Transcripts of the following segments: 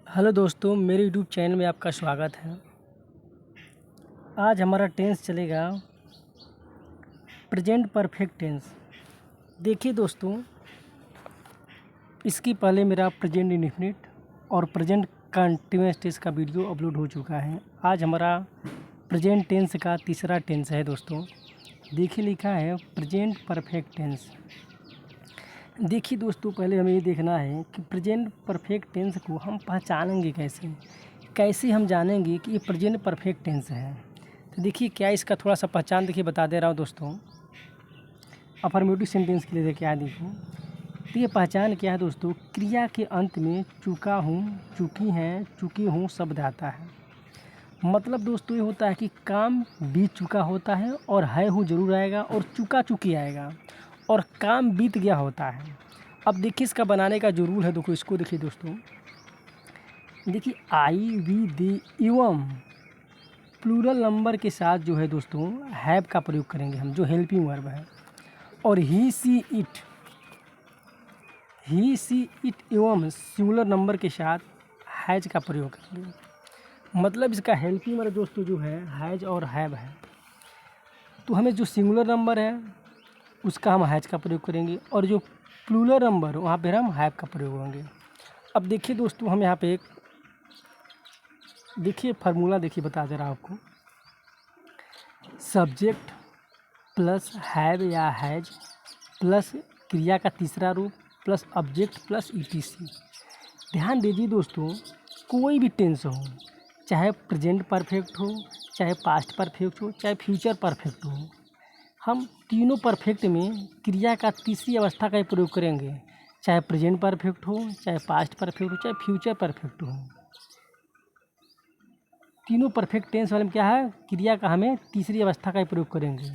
Hello दोस्तों, मेरे YouTube channel में आपका स्वागत है। आज हमारा टेंस चलेगा प्रेजेंट परफेक्ट टेंस। देखिए दोस्तों, इसकी पहले मेरा प्रेजेंट इंडेफिनिट और प्रेजेंट कंटीन्यूअस टेंस का वीडियो अपलोड हो चुका है। आज हमारा प्रेजेंट टेंस का तीसरा टेंस है दोस्तों। देखिए लिखा है प्रेजेंट परफेक्ट टेंस। देखिए दोस्तों, पहले हमें ये देखना है कि प्रेजेंट परफेक्ट टेंस को हम पहचानेंगे कैसे हम जानेंगे कि ये प्रेजेंट परफेक्ट टेंस है। तो देखिए क्या इसका थोड़ा सा पहचान देखिए बता दे रहा हूँ दोस्तों। अफर्मेटिव सेंटेंस के लिए क्या है देखो, तो ये पहचान क्या है दोस्तों, क्रिया के अंत में चुका हूँ, चुकी हैं, चुकी हूँ शब्द आता है। मतलब दोस्तों ये होता है कि काम बीत चुका होता है और है हूँ जरूर आएगा और चुका चुकी आएगा और काम बीत गया होता है। अब देखिए इसका बनाने का जो रूल है देखो, इसको देखिए दोस्तों। देखिए आई वी दे एवं प्लूरल नंबर के साथ जो है दोस्तों हैव का प्रयोग करेंगे हम, जो हेल्पिंग वर्ब है। और ही सी इट एवं सिंगुलर नंबर के साथ हैज का प्रयोग करेंगे। मतलब इसका हेल्पिंग वर्ब दोस्तों जो है हैज और हैव है। तो हमें जो सिंगुलर नंबर है उसका हम हैज का प्रयोग करेंगे और जो प्लूरल नंबर वहाँ पर हम हैव का प्रयोग होंगे। अब देखिए दोस्तों, हम यहाँ पे एक देखिए फार्मूला देखिए बता दे रहा हूँ आपको। सब्जेक्ट प्लस हैव या हैज प्लस क्रिया का तीसरा रूप प्लस ऑब्जेक्ट प्लस ईटीसी। ध्यान दीजिए दोस्तों, कोई भी टेंस हो, चाहे प्रेजेंट परफेक्ट हो, चाहे पास्ट परफेक्ट हो, चाहे फ्यूचर परफेक्ट हो, हम तीनों परफेक्ट में क्रिया का तीसरी अवस्था का ही प्रयोग करेंगे। चाहे प्रेजेंट परफेक्ट हो, चाहे पास्ट परफेक्ट हो, चाहे फ्यूचर परफेक्ट हो, तीनों परफेक्ट टेंस वाले में क्या है, क्रिया का हमें तीसरी अवस्था का ही प्रयोग करेंगे।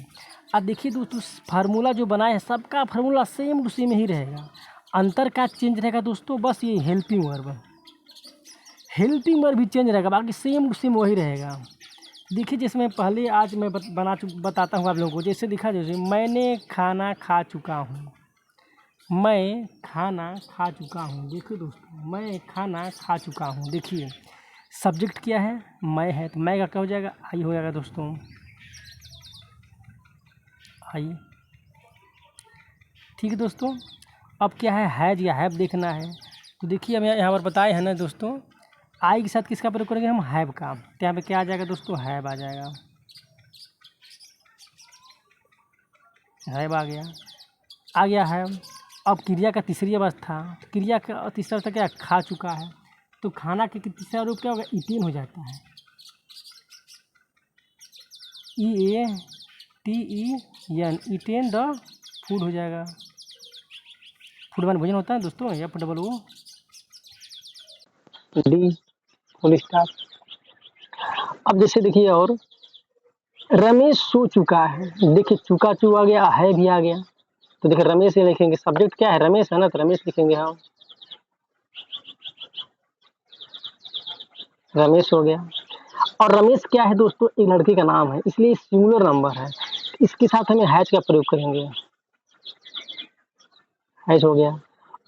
अब देखिए दोस्तों, फार्मूला जो बनाए है सबका फार्मूला सेम टू सेम ही रहेगा। अंतर का चेंज रहेगा दोस्तों, बस ये हेल्पिंग वर्ब भी चेंज रहेगा, बाकी सेम टू सेम वही रहेगा। देखिए जैसे मैं पहले आज मैं बताता हूँ आप लोगों को। जैसे दिखा, जैसे मैंने खाना खा चुका हूँ, मैं खाना खा चुका हूँ। देखिए दोस्तों, मैं खाना खा चुका हूँ। देखिए सब्जेक्ट क्या है, मैं है, तो मैं का क्या हो जाएगा, आई हो जाएगा दोस्तों, आई। ठीक है दोस्तों, अब क्या है, हैज या हैव देखना है। तो देखिए हम यहाँ पर बताए हैं ना दोस्तों, आई के साथ किसका प्रयोग करेंगे हम, हैव का। तो यहाँ पे क्या आ जाएगा दोस्तों, हैव आ जाएगा, हैव आ गया हैव। अब क्रिया का तीसरी अवस्था, क्रिया का तीसरा अवस्था क्या, खा चुका है, तो खाना के तीसरा रूप क्या होगा, ईटेन हो जाता है, EATEN, ईटेन द फूड हो जाएगा। फूड मान भोजन होता है दोस्तों, या double O D full stop. अब जैसे देखिए, और रमेश सो चुका है। देखिए चुका चू आ गया, है भी आ गया, तो देखिए रमेश ये लिखेंगे, सब्जेक्ट क्या है, रमेश है ना, तो रमेश लिखेंगे हम, रमेश हो गया। और रमेश क्या है दोस्तों, एक लड़की का नाम है, इसलिए सिंगुलर नंबर है, इसके साथ हमें हैज का प्रयोग करेंगे, हैज हो गया।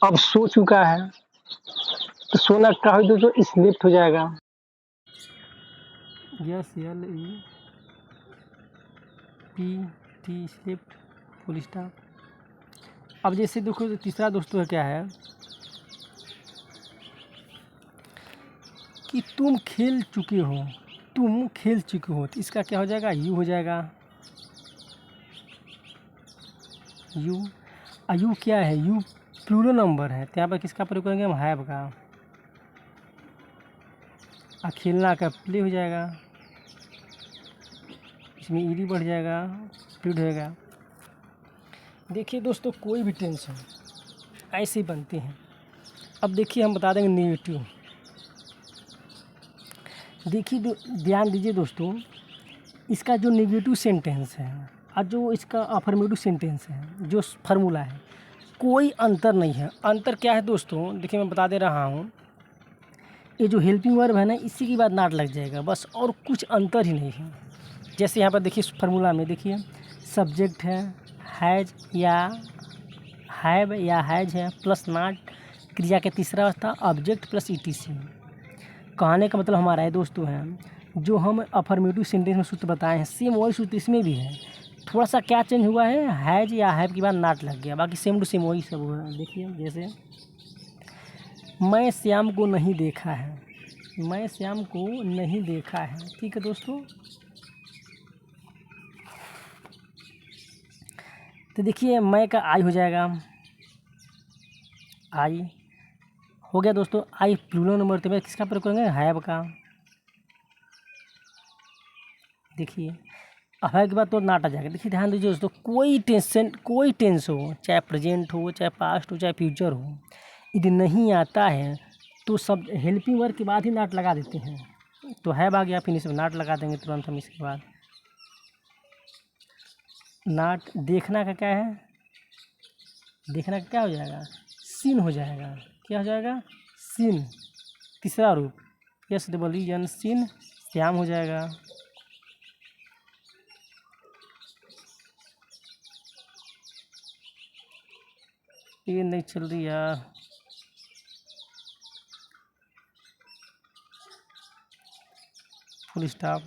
अब सो चुका है, तो सोना का हो दोस्तों, स्लिप्ट हो जाएगा, SLEPT, स्लिप्ट फुल स्टॉप। अब जैसे देखो तीसरा दोस्तों क्या है कि तुम खेल चुके हो, तो इसका क्या हो जाएगा, यू हो जाएगा, यू क्या है, यू प्लूरल नंबर है, तो यहाँ पर किसका प्रयोग करेंगे हम, हैव का। खेलना का प्ले हो जाएगा, इसमें ईडी बढ़ जाएगा, प्लीड होएगा। देखिए दोस्तों, कोई भी टेंस हो ऐसे ही बनते हैं। अब देखिए हम बता देंगे नेगेटिव। देखिए ध्यान दीजिए दोस्तों, इसका जो नेगेटिव सेंटेंस है और जो इसका अफर्मेटिव सेंटेंस है, जो फार्मूला है, कोई अंतर नहीं है। अंतर क्या है दोस्तों, देखिए मैं बता दे रहा हूँ, ये जो हेल्पिंग वर्ब है ना, इसी के बाद नॉट लग जाएगा बस, और कुछ अंतर ही नहीं है। जैसे यहाँ पर देखिए फार्मूला में देखिए, सब्जेक्ट है हैज या हैव या हैज है प्लस नॉट, क्रिया के तीसरा अवस्था ऑब्जेक्ट प्लस ईटीसी। कहने का मतलब हमारा है दोस्तों है जो हम अफर्मेटिव सेंटेंस में सूत्र बताए हैं सेम वही सूत्र इसमें भी है। थोड़ा सा क्या चेंज हुआ है, हैज या हैव के बाद नॉट लग गया, बाकी सेम टू सेम वही सब हुआ है। देखिए जैसे मैं श्याम को नहीं देखा है, मैं श्याम को नहीं देखा है। ठीक है दोस्तों, तो देखिए मैं का आई हो जाएगा, आई हो गया दोस्तों। आई प्लूरल नंबर तो किसका प्रयोग करेंगे, हैव का। देखिए अब है के बाद तो नॉट आ जाएगा। देखिए ध्यान दीजिए दोस्तों, कोई टेंस हो, चाहे प्रेजेंट हो, चाहे पास्ट हो, चाहे फ्यूचर हो, यदि नहीं आता है तो सब हेल्पिंग वर्ब के बाद ही नॉट लगा देते हैं। तो हैव आ गया, फिर इसमें नॉट लगा देंगे तुरंत हम इसके बाद। नॉट देखना का क्या है, देखना का क्या हो जाएगा, सीन हो जाएगा। क्या हो जाएगा, सीन। तीसरा रूप SEEN सीन, श्याम हो जाएगा। ये नहीं चल रही यार, फुल स्टॉप।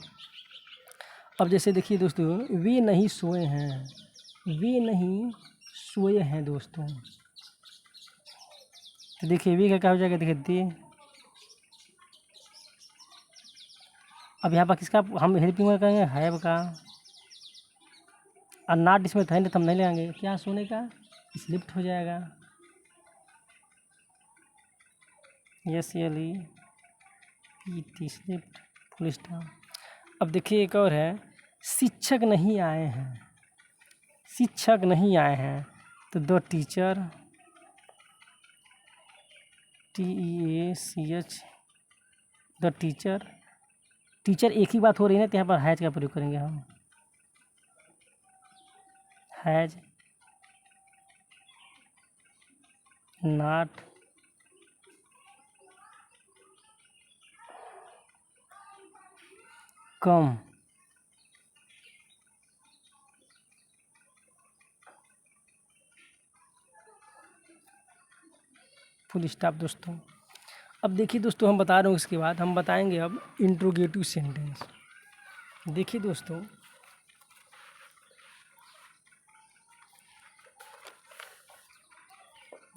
अब जैसे देखिए दोस्तों, वे नहीं सोए हैं, वे नहीं सोए हैं दोस्तों। तो देखिए वे का क्या हो जाएगा, देखिए दे। अब यहाँ पर किसका हम हेल्पिंग वर्ब करेंगे, हैव का। और नॉट इसमें था नहीं तो हम नहीं लेंगे, क्या सोने का, स्लिप्ट हो जाएगा। SLEPT slipped, full stop. अब देखिए एक और है, शिक्षक नहीं आए हैं, शिक्षक नहीं आए हैं। तो the teacher, TEACH, the teacher. Teacher एक ही बात हो रही है ना, तो यहाँ पर हैज का प्रयोग करेंगे हम, has not come. Full stop दोस्तों। अब देखिए दोस्तों, हम बता रहे हूँ, इसके बाद हम बताएंगे अब इंट्रोगेटिव सेंटेंस। देखिए दोस्तों,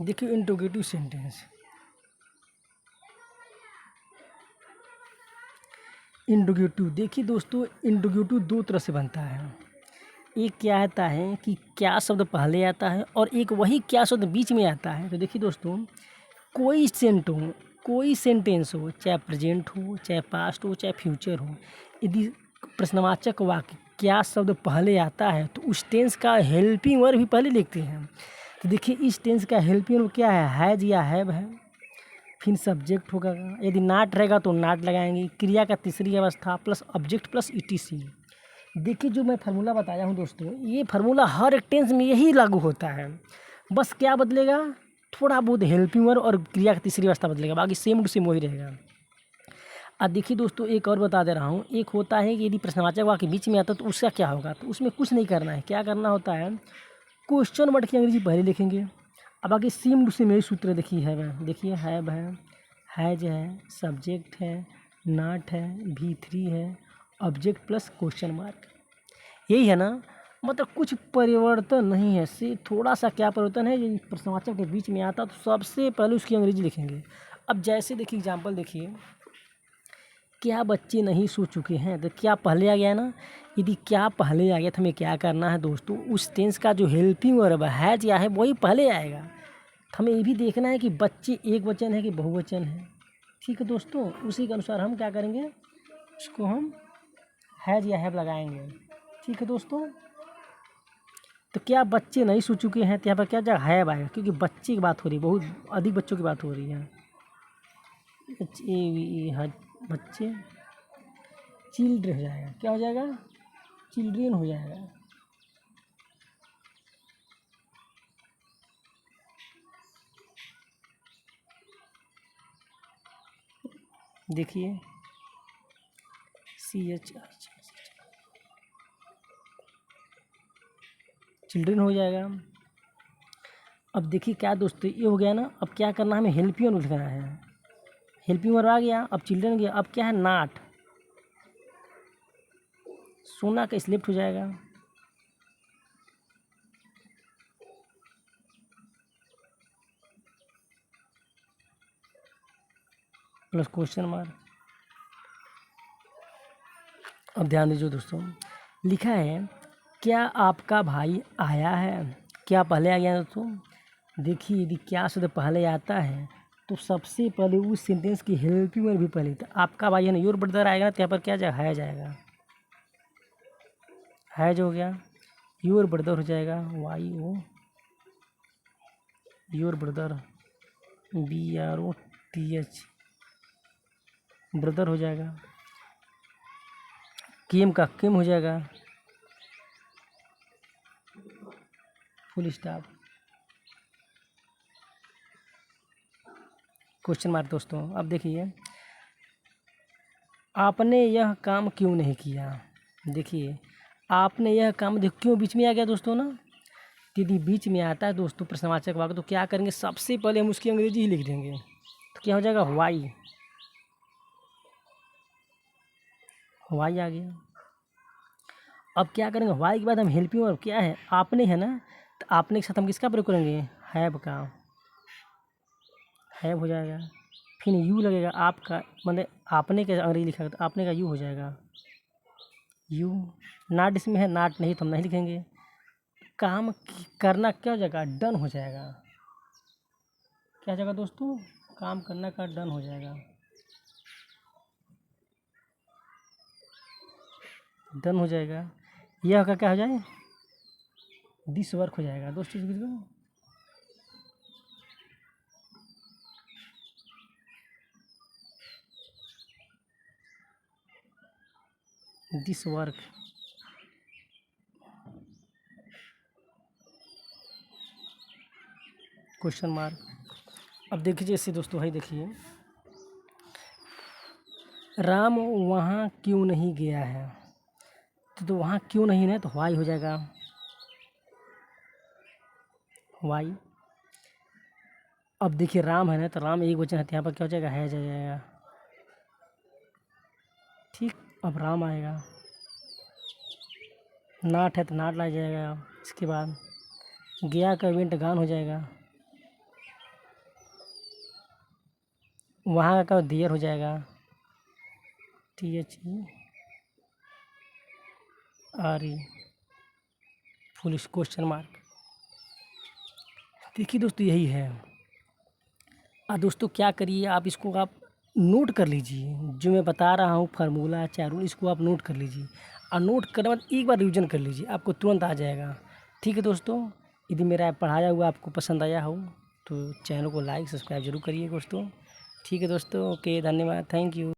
देखिए इंट्रोगेटिव सेंटेंस, इंट्रोगेटिव। देखिए दोस्तों, इंट्रोगेटिव दो तरह से बनता है। एक क्या आता है कि क्या शब्द पहले आता है, और एक वही क्या शब्द बीच में आता है। तो देखिए दोस्तों, कोई सेंटेंस हो, चाहे प्रेजेंट हो, चाहे पास्ट हो, चाहे फ्यूचर हो, यदि प्रश्नवाचक वाक्य क्या शब्द पहले आता है तो उस टेंस का हेल्पिंग वर्ब भी पहले लिखते हैं। तो देखिए इस टेंस का हेल्पिंग वर्ब क्या है, हैज या हैव है। फिर सब्जेक्ट होगा, यदि नॉट रहेगा तो नॉट लगाएंगे। क्रिया का तीसरी अवस्था प्लस ऑब्जेक्ट प्लस ETC। देखिए जो मैं फार्मूला बताया हूँ दोस्तों, ये फार्मूला हर एक टेंस में यही लागू होता है। बस क्या बदलेगा, थोड़ा बहुत हेल्पिंग वर्ब और क्रिया की तीसरी अवस्था बदलेगा, बाकी सेम टू सेम वही रहेगा। अब देखिए दोस्तों, एक और बता दे रहा हूँ। एक होता है कि यदि प्रश्नवाचक वाक्य बीच में आता है तो उसका क्या होगा, तो उसमें कुछ नहीं करना है। क्या करना होता है, क्वेश्चन वर्ड की अंग्रेजी पहले लिखेंगे। अब बाकी सेम टू सेम यही सूत्र देखिए है, देखिए हैव है, हैज है, सब्जेक्ट है, नॉट है, V3 है, ऑब्जेक्ट प्लस क्वेश्चन मार्क। यही है ना, मतलब कुछ परिवर्तन नहीं है। से थोड़ा सा क्या परिवर्तन है, ये प्रश्नवाचक के बीच में आता तो सबसे पहले उसकी अंग्रेजी लिखेंगे। अब जैसे देखिए एग्जांपल देखिए, क्या बच्चे नहीं सो चुके हैं, तो क्या पहले आ गया ना। यदि क्या पहले आ गया तो हमें क्या करना है दोस्तों, उस टेंस का जो हेल्पिंग वर्ब है या है वही पहले आएगा। तो हमें ये भी देखना है कि बच्चे एक वचन है कि बहुवचन है। ठीक है दोस्तों, उसी के अनुसार हम क्या करेंगे, उसको हम हैज या हैव लगाएंगे। ठीक है दोस्तों, तो क्या बच्चे नहीं सो चुके हैं, तो यहाँ पर क्या जगह हैव आएगा, क्योंकि बच्चे की बात हो रही है, बहुत अधिक बच्चों की बात हो रही है। HAVE बच्चे, चिल्ड्रन हो जाएगा, क्या हो जाएगा, चिल्ड्रेन हो जाएगा। देखिए CH चिल्ड्रन हो जाएगा। अब देखिए क्या दोस्तों, ये हो गया ना। अब क्या करना है, हमें हेल्पिंग वर्ब लिखना है। हेल्पिंग वर्ब आ गया। अब चिल्ड्रन गया, अब क्या है नाट, सोना का स्लेप्ट हो जाएगा। Plus question mark. अब ध्यान दीजिए दोस्तों, लिखा है क्या आपका भाई आया है, क्या पहले आ गया दोस्तों। देखिए यदि क्या शब्द पहले आता है तो सबसे पहले उस सेंटेंस की हेल्पिंग वर्ब भी पहले, तो आपका भाई है ना, योर ब्रदर आएगा ना, तो यहाँ पर क्या जाएगा, है जाएगा, है जो हो गया, योर ब्रदर हो जाएगा, Y O, your brother, BROTH, brother हो जाएगा। केम का केम हो जाएगा, फुल स्टॉप, क्वेश्चन मार्क। दोस्तों अब देखिए, आपने यह काम क्यों नहीं किया। देखिए आपने यह काम, देखो क्यों बीच में आ गया दोस्तों ना, यदि बीच में आता है दोस्तों प्रश्नवाचक वाक्य तो क्या करेंगे, सबसे पहले हम उसकी अंग्रेजी ही लिख देंगे, तो क्या हो जाएगा, वाई, वाई आ गया। अब क्या करेंगे, वाई के बाद हम हेल्पिंग वर्ब क्या है, आपने है ना, तो आपने के साथ हम किसका प्रयोग करेंगे, हैव का, हैव हो जाएगा। फिर यू लगेगा, आपका मतलब आपने का अंग्रेजी लिखा तो आपने का यू हो जाएगा, यू। नाट इसमें है, नाट नहीं तो हम नहीं लिखेंगे। काम करना क्या हो जाएगा, डन हो जाएगा, क्या हो जाएगा दोस्तों, काम करना का डन हो जाएगा, डन हो जाएगा। यह का क्या हो जाए, दिस वर्क हो जाएगा दोस्तों, दिस वर्क। Question mark. अब देखिए जैसे दोस्तों है, देखिए राम वहाँ क्यों नहीं गया है, तो वहाँ क्यों नहीं है, तो वाई हो जाएगा, वाई। अब देखिए राम है ना, तो राम एक वचन है, तो यहाँ पर क्या हो जाएगा, है जाएगा, ठीक। अब राम आएगा, नाट है तो नाट ला जाएगा, इसके बाद गया का इवेंट गान हो जाएगा, वहाँ का देयर हो जाएगा, THERE, फुल क्वेश्चन मार्क। देखिए दोस्तों यही है। दोस्तों क्या करिए, आप इसको आप नोट कर लीजिए, जो मैं बता रहा हूँ फार्मूला चाहे रूल, इसको आप नोट कर लीजिए, और नोट करने बाद एक बार रिवीजन कर लीजिए, आपको तुरंत आ जाएगा। ठीक है दोस्तों, यदि मेरा पढ़ाया हुआ आपको पसंद आया हो तो चैनल को लाइक सब्सक्राइब जरूर करिए दोस्तों। ठीक है दोस्तों, ओके, धन्यवाद, थैंक यू।